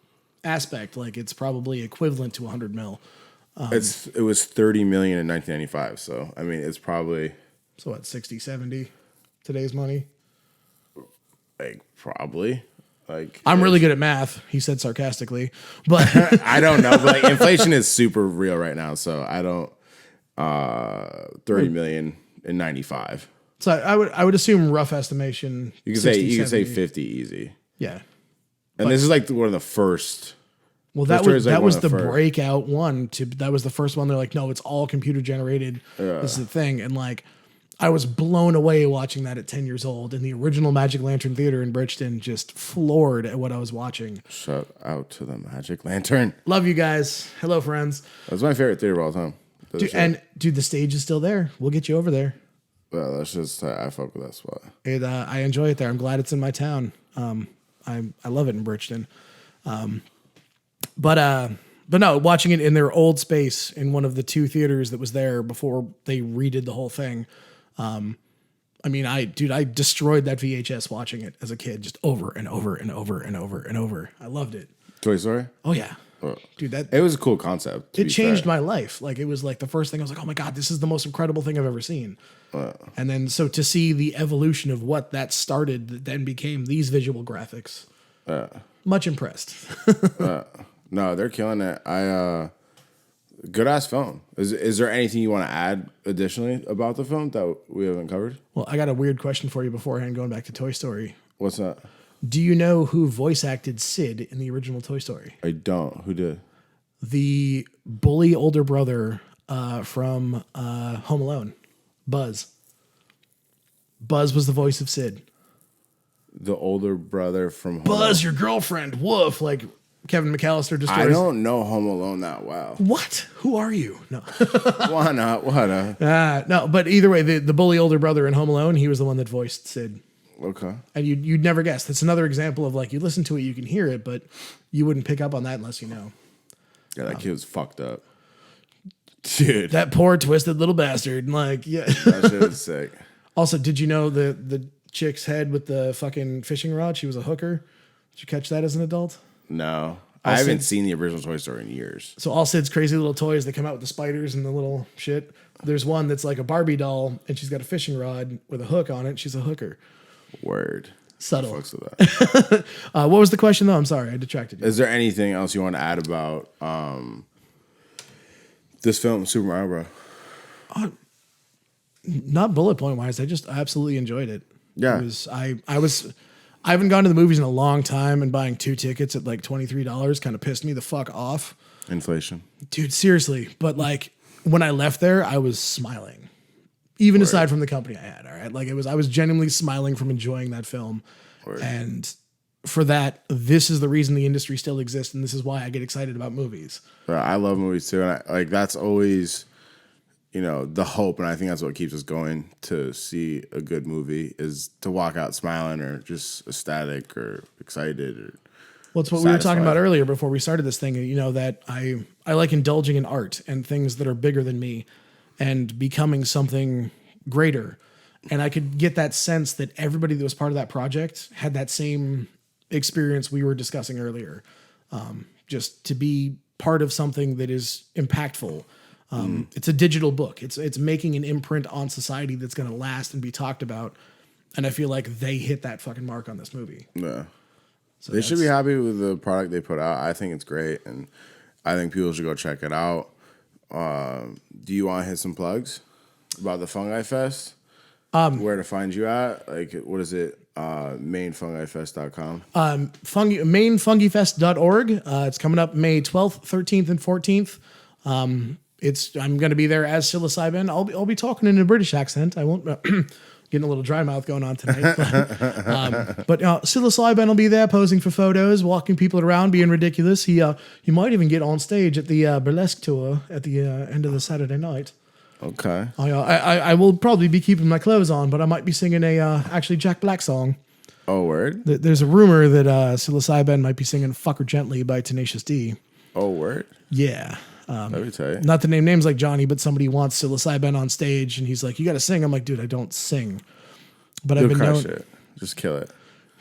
aspect. Like, it's probably equivalent to $100 million. It was $30 million in 1995. So I mean, it's probably 60, 70 today's money. Like, probably. Like, I'm really good at math, he said sarcastically, but I don't know. But like, inflation is super real right now, so I don't. 30 million in 95. So I would assume rough estimation. You can say 50 easy. Yeah, and this is like one of the first. Well, that was the breakout one. That was the first one. They're like, no, it's all computer generated. This is the thing, and like, I was blown away watching that at 10 years old in the original Magic Lantern Theater in Bridgeton, just floored at what I was watching. Shout out to the Magic Lantern. Love you guys. Hello, friends. That's my favorite theater of all time. Dude, the stage is still there. We'll get you over there. Well, that's just, I fuck with that spot. I enjoy it there. I'm glad it's in my town. I love it in Bridgeton. But no, watching it in their old space in one of the two theaters that was there before they redid the whole thing. I mean, I destroyed that VHS watching it as a kid, just over and over and over and over and over. I loved it. Toy Story? Oh yeah. Dude, it was a cool concept. It changed my life. Like, it was like the first thing I was like, oh my God, this is the most incredible thing I've ever seen. And then, so to see the evolution of what that started, that then became these visual graphics, much impressed. No, they're killing it. Good ass film. Is there anything you want to add additionally about the film that we haven't covered? Well, I got a weird question for you beforehand, going back to Toy Story. What's that? Do you know who voice acted Sid in the original Toy Story? I don't. Who did? The bully older brother from Home Alone, Buzz. Buzz was the voice of Sid. The older brother from Home Buzz, Alone. Your girlfriend. Woof. Like Kevin McAllister destroys. I don't know Home Alone that well. What? Who are you? No. Why not? No, but either way, the bully older brother in Home Alone, he was the one that voiced Sid. Okay. And you'd never guess. That's another example of, like, you listen to it, you can hear it, but you wouldn't pick up on that unless you know. Yeah, that kid was fucked up. Dude. That poor twisted little bastard. Like, yeah. That shit was sick. Also, did you know the chick's head with the fucking fishing rod? She was a hooker. Did you catch that as an adult? No. I haven't seen the original Toy Story in years. So all Sid's crazy little toys that come out with the spiders and the little shit. There's one that's like a Barbie doll, and she's got a fishing rod with a hook on it. She's a hooker. Word. Subtle. Fucks with that. What was the question, though? I'm sorry, I detracted you. Is there anything else you want to add about this film, Super Mario Bros? Not bullet point wise. I just absolutely enjoyed it. Yeah. I haven't gone to the movies in a long time, and buying 2 tickets at like $23 kind of pissed me the fuck off. Inflation. Dude, seriously. But like, when I left there, I was smiling. Even aside from the company I had, all right? Like, I was genuinely smiling from enjoying that film. Word. And for that, this is the reason the industry still exists, and this is why I get excited about movies. I love movies too, and that's always the hope, and I think that's what keeps us going to see a good movie is to walk out smiling or just ecstatic or excited or Well, it's what we were talking about earlier before we started this thing, that I like indulging in art and things that are bigger than me and becoming something greater. And I could get that sense that everybody that was part of that project had that same experience we were discussing earlier. Just to be part of something that is impactful. It's a digital book. It's making an imprint on society that's going to last and be talked about. And I feel like they hit that fucking mark on this movie. Yeah. So they should be happy with the product they put out. I think it's great, and I think people should go check it out. Do you want to hit some plugs about the Fungi Fest? Where to find you at? Like, what is it? MaineFungiFest.com. MaineFungiFest.org. It's coming up May 12th, 13th, and 14th. I'm going to be there as PsilocyBen. I'll be talking in a British accent. I won't. Getting a little dry mouth going on tonight. But PsilocyBen will be there posing for photos, walking people around, being ridiculous. He might even get on stage at the burlesque tour at the end of the Saturday night. Okay. I will probably be keeping my clothes on, but I might be singing a actually Jack Black song. Oh, word? There's a rumor that PsilocyBen might be singing Fuck Her Gently by Tenacious D. Oh, word? Yeah. Let me tell you. Not to name names like Johnny, but somebody wants PsilocyBen on stage, and he's like, "You got to sing." I'm like, "Dude, I don't sing." But I've been known. It. Just kill it.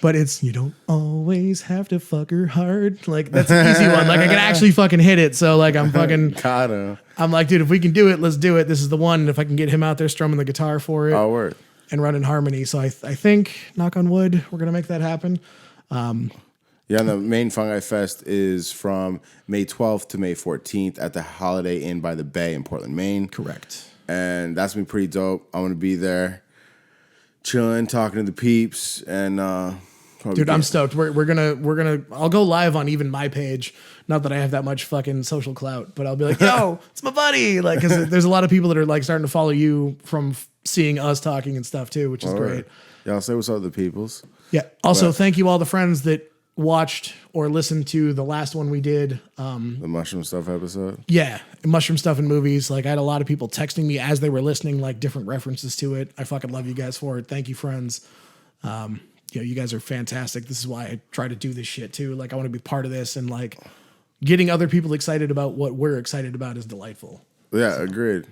But it's you don't always have to fuck her hard. Like that's an easy one. Like I can actually fucking hit it. So like I'm fucking. I'm like, dude, if we can do it, let's do it. This is the one. And if I can get him out there strumming the guitar for it. Oh, word. And running harmony. So I think, knock on wood, we're gonna make that happen. Yeah, and the Maine Fungi Fest is from May 12th to May 14th at the Holiday Inn by the Bay in Portland, Maine. Correct. And that's gonna be pretty dope. I'm gonna be there, chilling, talking to the peeps, and dude, I'm stoked. We're gonna. I'll go live on even my page. Not that I have that much fucking social clout, but I'll be like, "Yo, it's my buddy!" Like, because there's a lot of people that are like starting to follow you from seeing us talking and stuff too, which is great. Y'all say what's up to the peoples. Yeah. Also, thank you all the friends that watched or listened to the last one we did. The mushroom stuff episode. Yeah, mushroom stuff in movies. Like I had a lot of people texting me as they were listening, like different references to it. I fucking love you guys for it. Thank you, friends. You guys are fantastic. This is why I try to do this shit too. Like I want to be part of this, and like getting other people excited about what we're excited about is delightful. Yeah, agreed.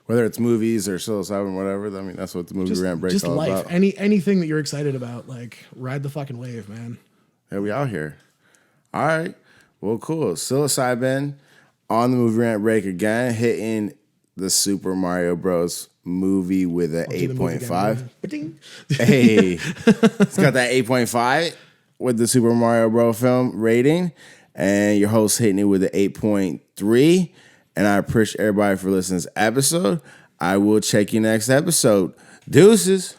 Whether it's movies or psilocybin, whatever. I mean, that's what the movie Rant breaks all life. about. Anything that you're excited about, like ride the fucking wave, man. Yeah, we out here. All right. Well, cool. PsilocyBen on the movie Rant break again, hitting the Super Mario Bros. Movie with an 8.5. Hey, it's got that 8.5 with the Super Mario Bros. Film rating, and your host hitting it with an 8.3. And I appreciate everybody for listening to this episode. I will check you next episode. Deuces.